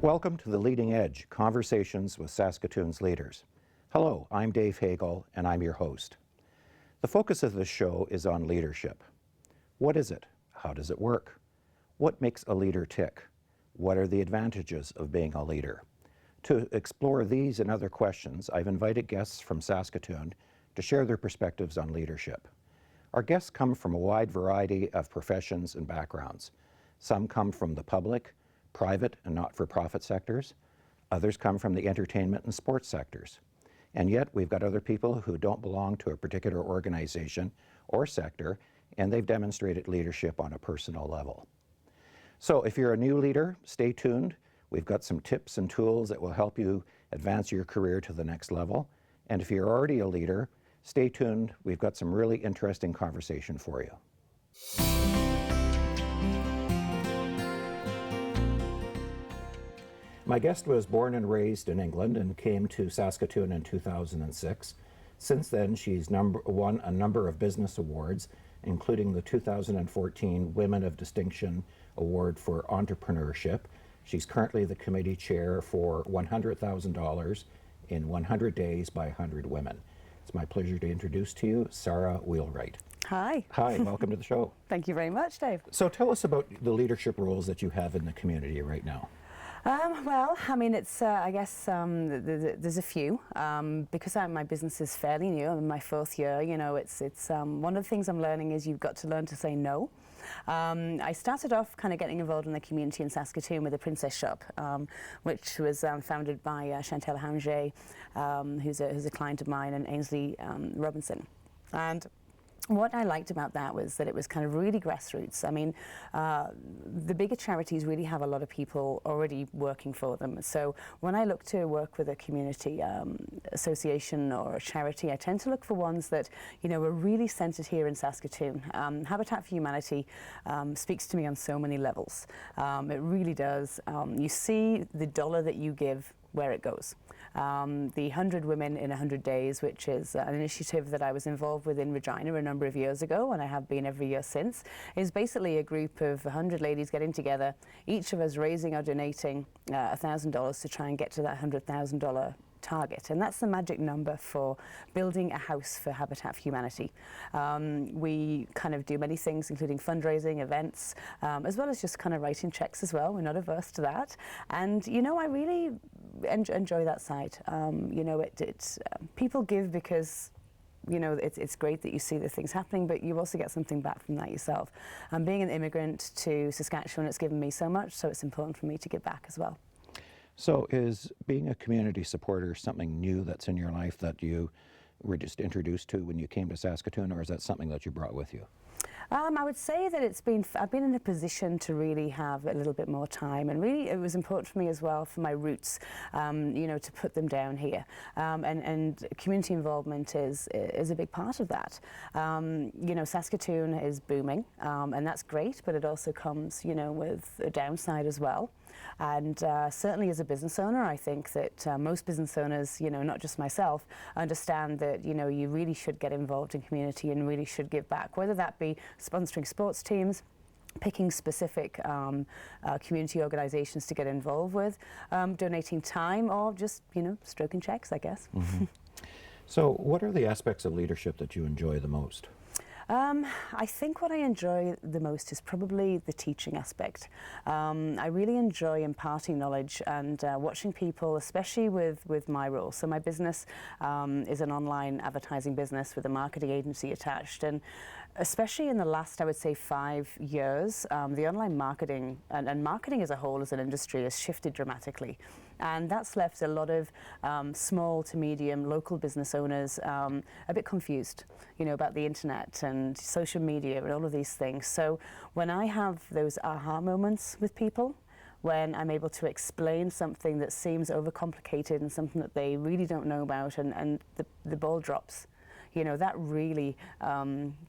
Welcome to The Leading Edge, Conversations with Saskatoon's Leaders. Hello, I'm Dave Hagel, and I'm your host. The focus of this show is on leadership. What is it? How does it work? What makes a leader tick? What are the advantages of being a leader? To explore these and other questions, I've invited guests from Saskatoon to share their perspectives on leadership. Our guests come from a wide variety of professions and backgrounds. Some come from the public, private and not-for-profit sectors. Others come from the entertainment and sports sectors. And yet we've got other people who don't belong to a particular organization or sector, and they've demonstrated leadership on a personal level. So if you're a new leader, stay tuned. We've got some tips and tools that will help you advance your career to the next level. And if you're already a leader, stay tuned. We've got some really interesting conversation for you. My guest was born and raised in England and came to Saskatoon in 2006. Since then, she's won a number of business awards, including the 2014 Women of Distinction Award for Entrepreneurship. She's currently the committee chair for $100,000 in 100 Days by 100 Women. It's my pleasure to introduce to you Sara Wheelright. Hi. Hi, welcome to the show. Thank you very much, Dave. So tell us about the leadership roles that you have in the community right now. Well, I mean, it's, I guess there's a few. Because my business is fairly new, I'm in my fourth year, you know, it's one of the things I'm learning is you've got to learn to say no. I started off kind of getting involved in the community in Saskatoon with the Princess Shop, which was founded by Chantal Hanger, who's a client of mine, and Ainsley Robinson. And what I liked about that was that it was kind of really grassroots. I mean, the bigger charities really have a lot of people already working for them. So when I look to work with a community association or a charity, I tend to look for ones that, you know, are really centered here in Saskatoon. Habitat for Humanity speaks to me on so many levels. It really does. You see the dollar that you give where it goes. The 100 Women in 100 Days, which is an initiative that I was involved with in Regina a number of years ago, and I have been every year since, is basically a group of 100 ladies getting together, each of us raising or donating $1,000 to try and get to that $100,000 target. And that's the magic number for building a house for Habitat for Humanity. We kind of do many things, including fundraising, events, as well as just kind of writing checks as well. We're not averse to that. And, you know, I really enjoy that side. You know, people give because, you know, it's great that you see the things happening, but you also get something back from that yourself. Being an immigrant to Saskatchewan, it's given me so much, so it's important for me to give back as well. So is being a community supporter something new that's in your life that you were just introduced to when you came to Saskatoon, or is that something that you brought with you? I would say that I've been in a position to really have a little bit more time, and really it was important for me as well for my roots, you know, to put them down here. And community involvement is a big part of that. You know, Saskatoon is booming, and that's great, but it also comes, you know, with a downside as well. And certainly as a business owner, I think that most business owners, you know, not just myself, understand that, you know, you really should get involved in community and really should give back, whether that be sponsoring sports teams, picking specific community organizations to get involved with, donating time, or just, you know, stroking checks, I guess. Mm-hmm. So what are the aspects of leadership that you enjoy the most? I think what I enjoy the most is probably the teaching aspect. I really enjoy imparting knowledge and watching people, especially with my role. So my business is an online advertising business with a marketing agency attached, and especially in the last, I would say, 5 years, the online marketing and marketing as a whole as an industry has shifted dramatically. And that's left a lot of small to medium local business owners a bit confused, you know, about the internet and social media and all of these things. So when I have those aha moments with people, when I'm able to explain something that seems overcomplicated and something that they really don't know about, and the ball drops, you know, that really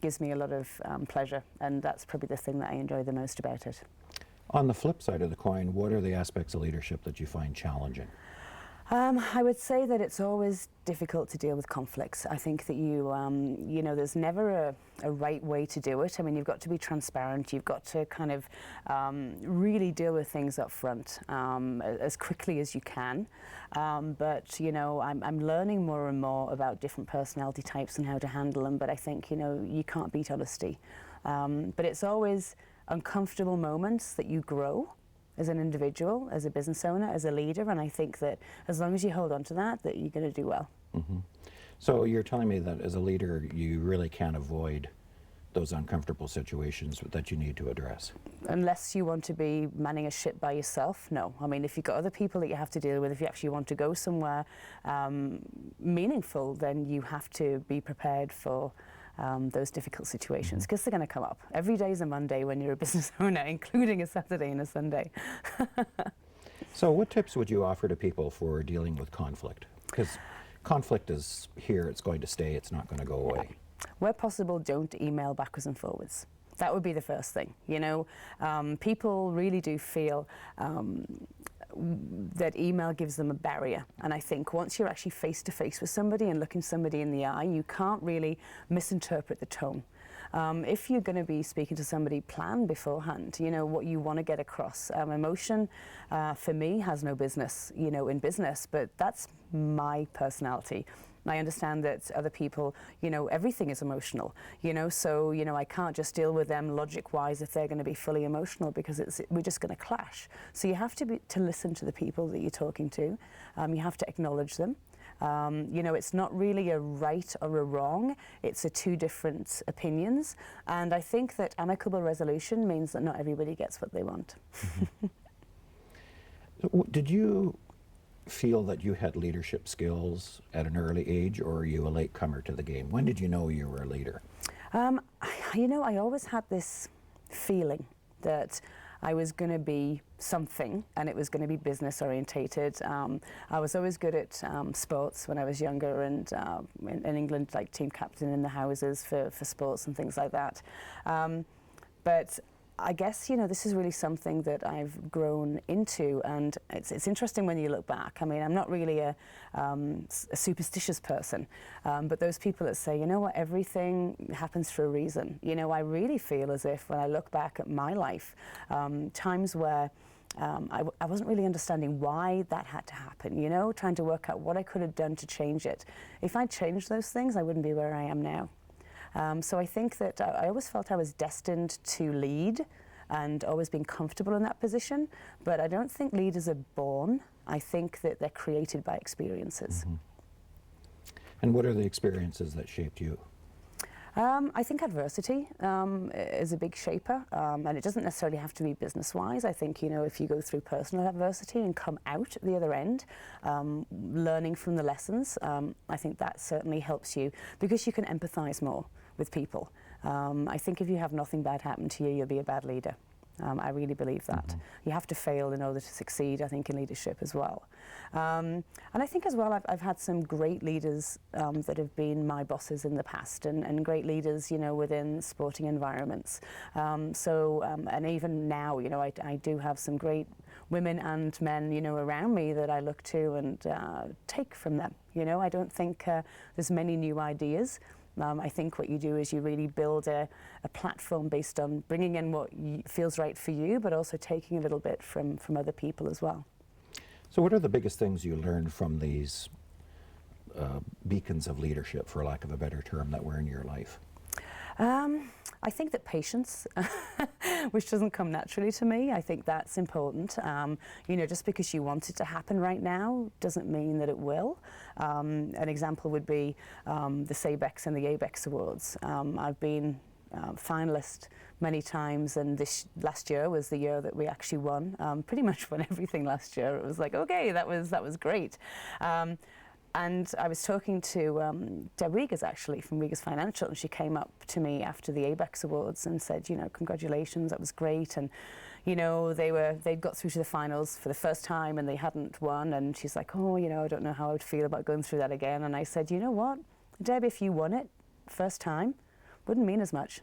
gives me a lot of pleasure, and that's probably the thing that I enjoy the most about it. On the flip side of the coin, what are the aspects of leadership that you find challenging? I would say that it's always difficult to deal with conflicts. I think that you know, there's never a right way to do it. I mean, you've got to be transparent. You've got to kind of really deal with things up front as quickly as you can. But, you know, I'm learning more and more about different personality types and how to handle them. But I think, you know, you can't beat honesty. But it's always uncomfortable moments that you grow as an individual, as a business owner, as a leader, and I think that as long as you hold on to that, that you're going to do well. Mm-hmm. So you're telling me that as a leader, you really can't avoid those uncomfortable situations that you need to address? Unless you want to be manning a ship by yourself, no. I mean, if you've got other people that you have to deal with, if you actually want to go somewhere meaningful, then you have to be prepared for those difficult situations, because they're going to come up. Every day is a Monday when you're a business owner, including a Saturday and a Sunday. So what tips would you offer to people for dealing with conflict? Because conflict is here, it's going to stay, it's not going to go away. Where possible, don't email backwards and forwards. That would be the first thing. You know, people really do feel that email gives them a barrier. And I think once you're actually face to face with somebody and looking somebody in the eye, you can't really misinterpret the tone. If you're going to be speaking to somebody, plan beforehand, you know, what you want to get across. Emotion, for me, has no business, you know, in business, but that's my personality. I understand that other people, you know, everything is emotional, you know, so, you know, I can't just deal with them logic-wise if they're going to be fully emotional, because we're just going to clash. So you have to listen to the people that you're talking to. You have to acknowledge them. You know, it's not really a right or a wrong, it's two different opinions. And I think that amicable resolution means that not everybody gets what they want. Mm-hmm. So, did you feel that you had leadership skills at an early age, or are you a latecomer to the game? When did you know you were a leader? You know, I always had this feeling that I was going to be something, and it was going to be business orientated. I was always good at sports when I was younger, and in England, like team captain in the houses for sports and things like that. But I guess, you know, this is really something that I've grown into, and it's interesting when you look back. I mean, I'm not really a superstitious person, but those people that say, you know what, everything happens for a reason. You know, I really feel as if when I look back at my life, times where I wasn't really understanding why that had to happen, you know, trying to work out what I could have done to change it. If I'd changed those things, I wouldn't be where I am now. So I think that I always felt I was destined to lead and always been comfortable in that position, but I don't think leaders are born. I think that they're created by experiences. Mm-hmm. And what are the experiences that shaped you? I think adversity is a big shaper, and it doesn't necessarily have to be business-wise. I think, you know, if you go through personal adversity and come out at the other end, learning from the lessons, I think that certainly helps you, because you can empathize more with people. I think if you have nothing bad happen to you, you'll be a bad leader. I really believe that. Mm-hmm. You have to fail in order to succeed, I think, in leadership as well. And I think as well, I've had some great leaders that have been my bosses in the past, and great leaders, you know, within sporting environments. And even now, you know, I do have some great women and men, you know, around me that I look to and take from them. You know, I don't think there's many new ideas. I think what you do is you really build a platform based on bringing in what feels right for you, but also taking a little bit from other people as well. So what are the biggest things you learned from these beacons of leadership, for lack of a better term, that were in your life? I think that patience, which doesn't come naturally to me, I think that's important. You know, just because you want it to happen right now doesn't mean that it will. An example would be the SABEX and the ABEX Awards. I've been finalist many times, and this last year was the year that we actually won. Pretty much won everything last year. It was like, okay, that was great. And I was talking to Deb Wiegers, actually, from Wiegers Financial, and she came up to me after the ABEX Awards and said, you know, congratulations, that was great. And, you know, they'd got through to the finals for the first time and they hadn't won. And she's like, oh, you know, I don't know how I would feel about going through that again. And I said, you know what, Deb, if you won it first time, wouldn't mean as much.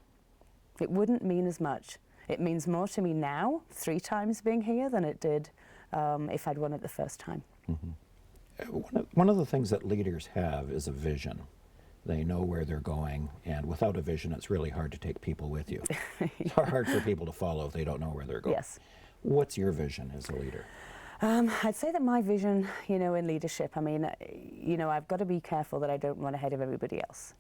It wouldn't mean as much. It means more to me now, 3 times being here, than it did if I'd won it the first time. Mm-hmm. One of the things that leaders have is a vision. They know where they're going, and without a vision, it's really hard to take people with you. It's hard for people to follow if they don't know where they're going. Yes. What's your vision as a leader? I'd say that my vision, in leadership, I've got to be careful that I don't run ahead of everybody else.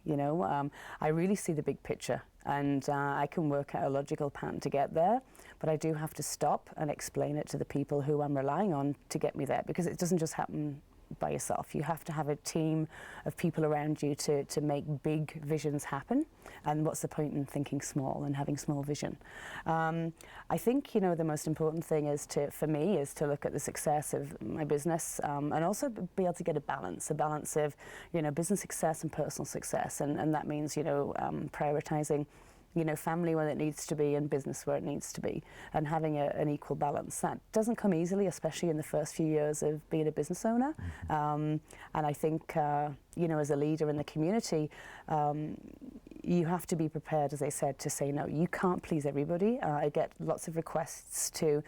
I really see the big picture, and I can work out a logical pattern to get there, but I do have to stop and explain it to the people who I'm relying on to get me there, because it doesn't just happen by yourself. You have to have a team of people around you to make big visions happen. And what's the point in thinking small and having small vision? I think, the most important thing for me is to look at the success of my business, and also be able to get a balance of, business success and personal success. And that means, prioritizing family where it needs to be and business where it needs to be, and having an equal balance. That doesn't come easily, especially in the first few years of being a business owner. And I think, as a leader in the community, you have to be prepared, as I said, to say no. You can't please everybody. I get lots of requests to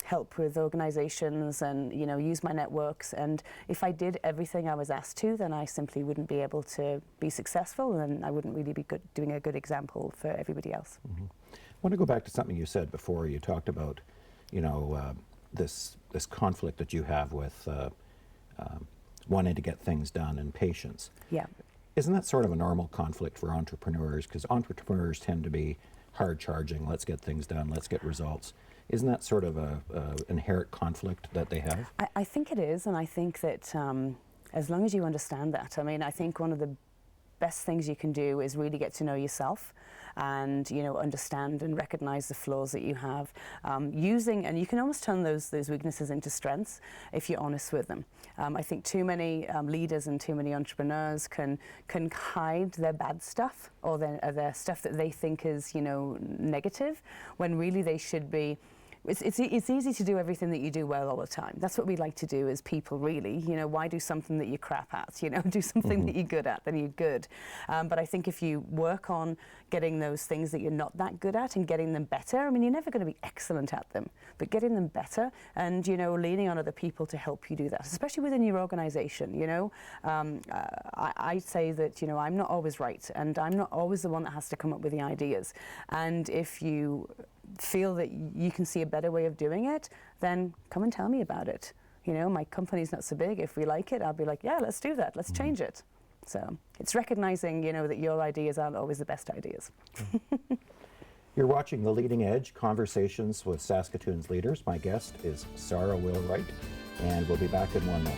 help with organizations and use my networks, and if I did everything I was asked to, then I simply wouldn't be able to be successful, and I wouldn't really be doing a good example for everybody else. Mm-hmm. I want to go back to something you said before. You talked about this conflict that you have with wanting to get things done and patience. Yeah. Isn't that sort of a normal conflict for entrepreneurs? Because entrepreneurs tend to be hard charging. Let's get things done, let's get results. Isn't that sort of a inherent conflict that they have? I think it is, and I think that as long as you understand that, I think one of the best things you can do is really get to know yourself and understand and recognize the flaws that you have, and you can almost turn those weaknesses into strengths if you're honest with them. I think too many leaders and too many entrepreneurs can hide their bad stuff or their stuff that they think is negative, when really they should be. It's easy to do everything that you do well all the time. That's what we like to do as people, really. Why do something that you're crap at? Do something that you're good at, then you're good. But I think if you work on getting those things that you're not that good at and getting them better, you're never going to be excellent at them, but getting them better and, leaning on other people to help you do that, especially within your organization, I say that, I'm not always right, and I'm not always the one that has to come up with the ideas. And if you feel that you can see a better way of doing it, then come and tell me about it. My company's not so big. If we like it, I'll be like, yeah, let's do that. Let's change it. So it's recognizing, that your ideas aren't always the best ideas. You're watching The Leading Edge, Conversations with Saskatoon's Leaders. My guest is Sara Wheelright, and we'll be back in 1 minute.